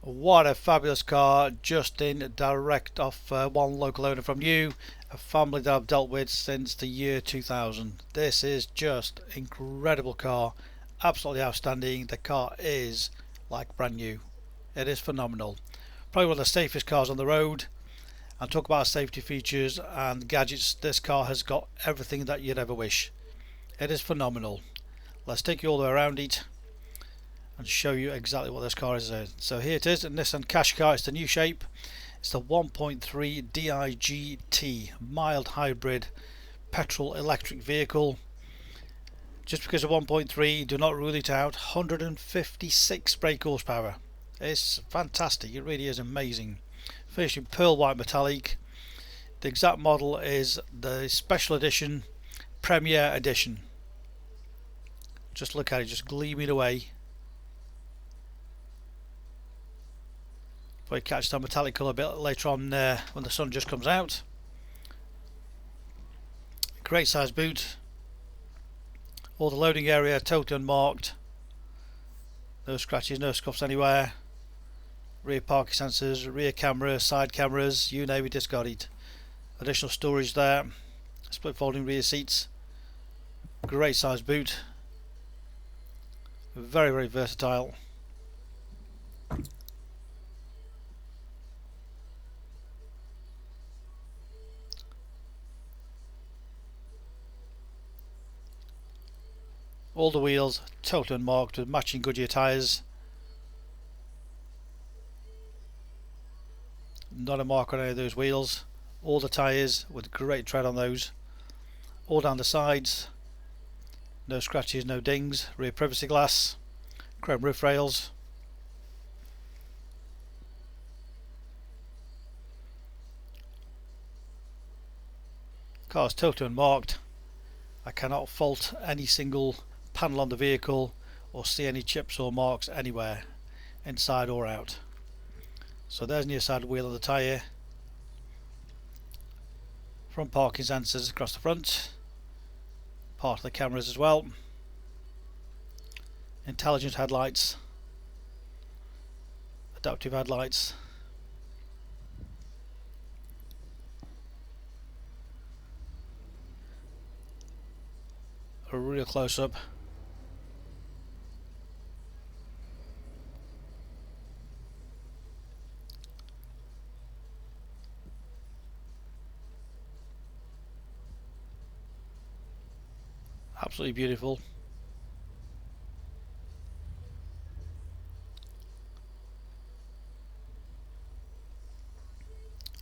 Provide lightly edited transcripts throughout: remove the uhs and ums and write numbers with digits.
What a fabulous car, just in direct off one local owner from you, a family that I've dealt with since the year 2000. This is just incredible car, absolutely outstanding. The car is like brand new. It is phenomenal. Probably one of the safest cars on the road. And talk about safety features and gadgets, this car has got everything that you'd ever wish. It is phenomenal. Let's take you all the way around it and show you exactly what this car is. So here it is, a Nisan Qashqai. It's the new shape. It's the 1.3 DIGT mild hybrid petrol electric vehicle. Just because of 1.3, do not rule it out. 156 brake horsepower. It's fantastic. It really is amazing. Finished in pearl white metallic. The exact model is the special edition Premier Edition. Just look at it, just gleaming away. Probably catch that metallic colour a bit later on when the sun just comes out. Great size boot. All the loading area totally unmarked. No scratches, no scuffs anywhere. Rear parking sensors, rear camera, side cameras, you name it, it's got it. Additional storage there. Split folding rear seats. Great size boot. Very, very versatile. All the wheels totally unmarked with matching Goodyear tyres. Not a mark on any of those wheels. All the tyres with great tread on those. All down the sides. No scratches, no dings. Rear privacy glass. Chrome roof rails. Car's totally unmarked. I cannot fault any single panel on the vehicle or see any chips or marks anywhere, inside or out. So there's near side wheel of the tyre. Front parking sensors across the front. Part of the cameras as well. Intelligent headlights. Adaptive headlights. A real close up. Absolutely beautiful.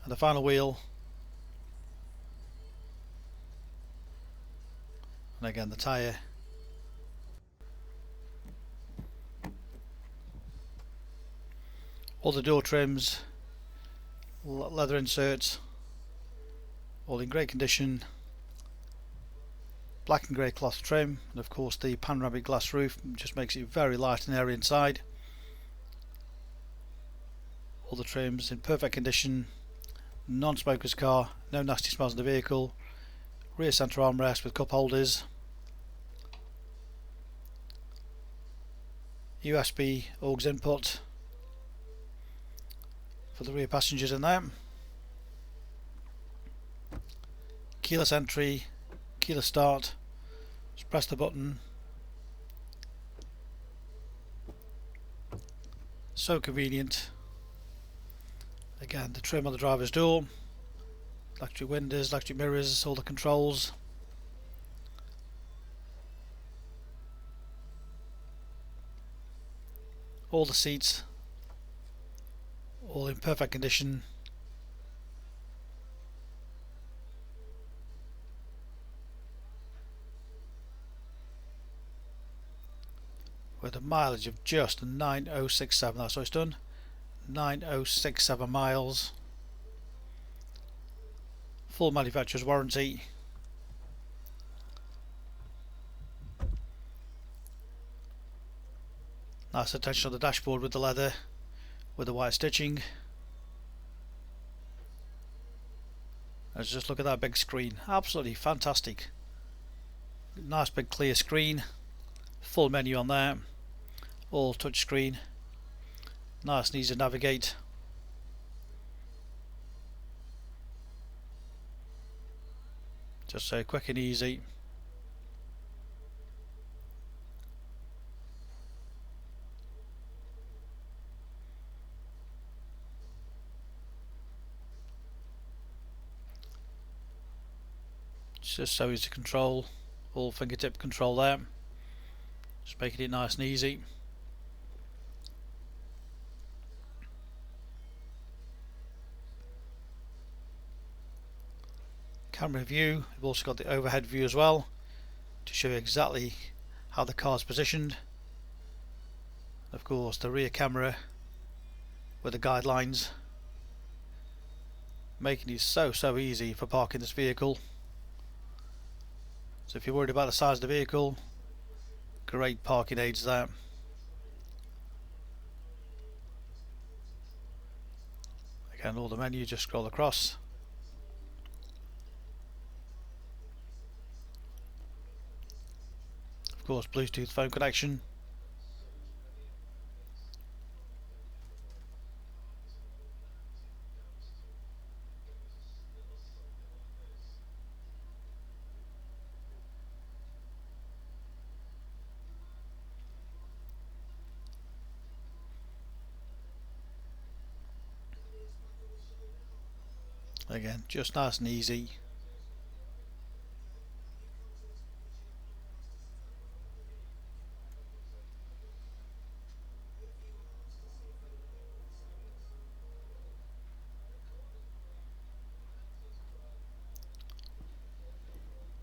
And the final wheel. And again the tyre. All the door trims, leather inserts, all in great condition. Black and grey cloth trim, and of course the panoramic glass roof just makes it very light and airy inside. All the trims in perfect condition. Non-smoker's car, no nasty smells in the vehicle. Rear centre armrest with cup holders. USB aux input for the rear passengers in there. Keyless entry, keyless start. Just press the button. So convenient. Again, the trim on the driver's door. Electric windows, electric mirrors, all the controls. All the seats, all in perfect condition. With a mileage of just 9067, that's what it's done. 9067 miles. Full manufacturer's warranty. Nice attention on the dashboard with the leather, with the white stitching. Let's just look at that big screen. Absolutely fantastic. Nice big clear screen. Full menu on there. All touch screen. Nice and easy to navigate. Just so quick and easy. Just so easy to control. All fingertip control there. Just making it nice and easy. Camera view. We've also got the overhead view as well to show you exactly how the car is positioned. Of course, the rear camera with the guidelines, making it so easy for parking this vehicle. So if you're worried about the size of the vehicle, great parking aids there. Again, all the menu, just scroll across. Of course, Bluetooth phone connection. Again, just nice and easy.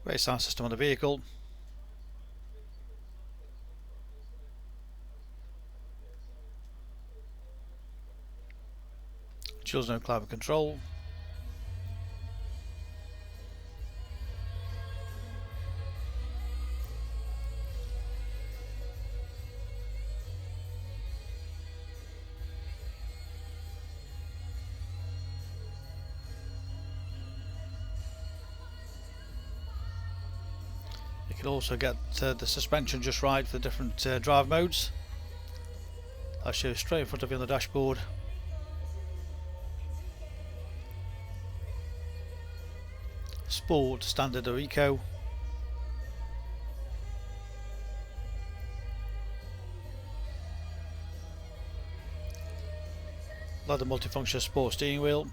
Great sound system on the vehicle. Dual zone climate control. You can also get the suspension just right for the different drive modes. I'll show you straight in front of you on the dashboard. Sport, Standard or Eco. Leather multifunction sport steering wheel.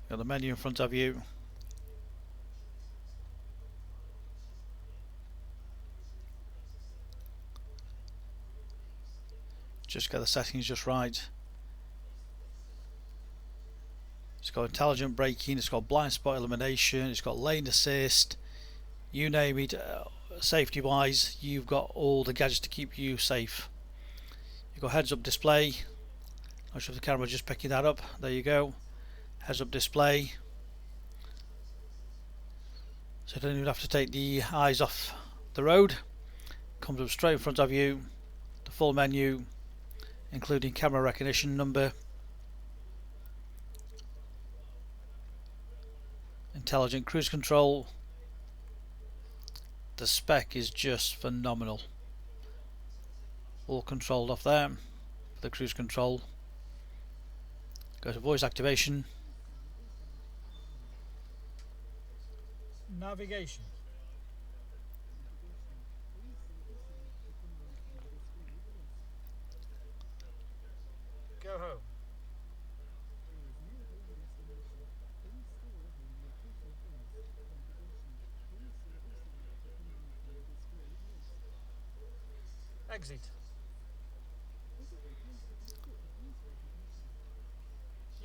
Got the menu in front of you. Just get the settings just right. It's got intelligent braking, it's got blind spot elimination, it's got lane assist, you name it. Safety wise, you've got all the gadgets to keep you safe. You've got heads up display. Not sure if the camera's just picking that up. There you go. Heads up display. So you don't even have to take the eyes off the road. Comes up straight in front of you. The full menu, including camera recognition number, intelligent cruise control. The spec is just phenomenal. All controlled off there for the cruise control. Go to voice activation. Navigation. Go home. Exit.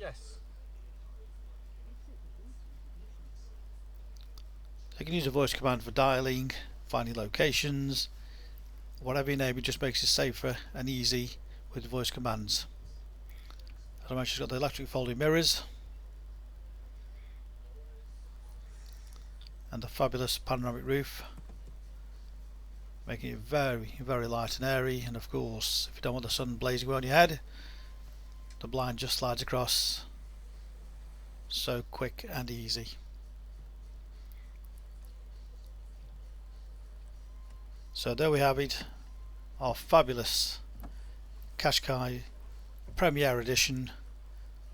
Yes. So you can use a voice command for dialing, finding locations, whatever you name it, just makes it safer and easy with voice commands. As I mentioned, it's got the electric folding mirrors and the fabulous panoramic roof, making it very light and airy. And of course, if you don't want the sun blazing on your head, the blind just slides across. So quick and easy. So there we have it, our fabulous Qashqai Premier Edition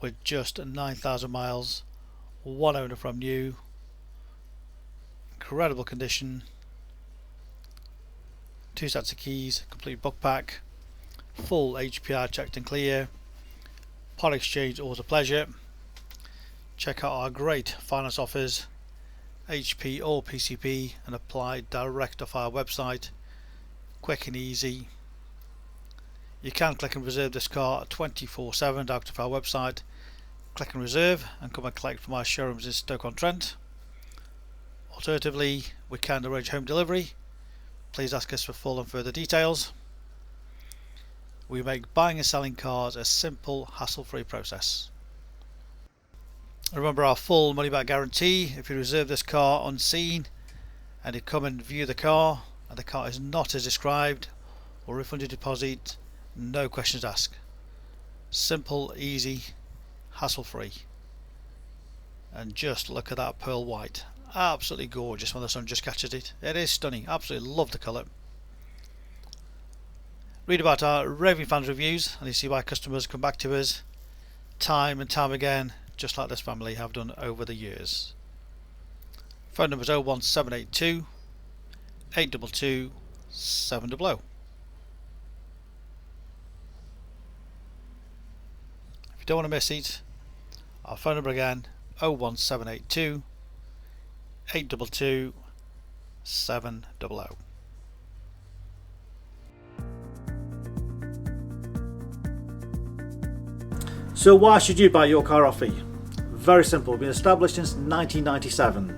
with just 9,000 miles, one owner from new, incredible condition, 2 sets of keys, complete book pack, full HPI checked and clear, part exchange always a pleasure. Check out our great finance offers, HP or PCP, and apply direct off our website, quick and easy. You can click and reserve this car 24/7 direct off our website. Click and reserve and come and collect from our showrooms in Stoke-on-Trent. Alternatively, we can arrange home delivery. Please ask us for full and further details. We make buying and selling cars a simple, hassle-free process. Remember our full money back guarantee. If you reserve this car unseen and you come and view the car and the car is not as described, or refund your deposit, no questions asked. Simple, easy, hassle-free. And just look at that pearl white, absolutely gorgeous when the sun just catches it. It is stunning, absolutely love the colour. Read about our raving fans reviews and you see why customers come back to us time and time again, just like this family have done over the years. Phone number is 01782 822 700. If you don't want to miss it, our phone number again, 01782 822 700. So why should you buy your car off me? Very simple. We've been established since 1997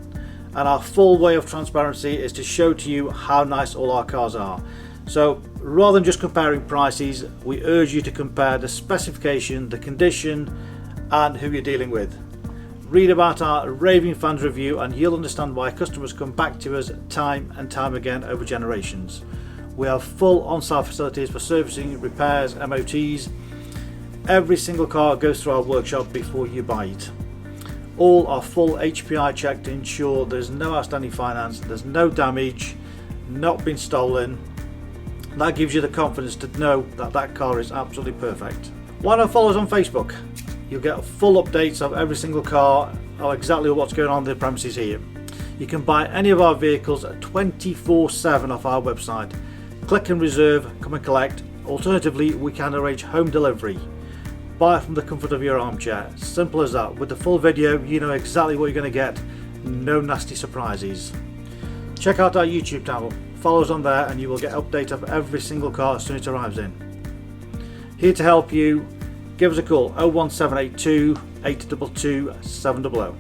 and our full way of transparency is to show to you how nice all our cars are. So rather than just comparing prices, we urge you to compare the specification, the condition and who you're dealing with. Read about our raving fans review and you'll understand why customers come back to us time and time again over generations. We have full on-site facilities for servicing, repairs, MOTs. Every single car goes through our workshop before you buy it. All are full HPI checked to ensure there's no outstanding finance, there's no damage, not been stolen. That gives you the confidence to know that that car is absolutely perfect. Why not follow us on Facebook? You'll get full updates of every single car, or exactly what's going on in the premises here. You can buy any of our vehicles at 24/7 off our website. Click and reserve, come and collect. Alternatively, we can arrange home delivery. Buy from the comfort of your armchair. Simple as that. With the full video, you know exactly what you're going to get. No nasty surprises. Check out our YouTube channel. Follow us on there and you will get updates of every single car as soon as it arrives in. Here to help you, give us a call 01782 822 700.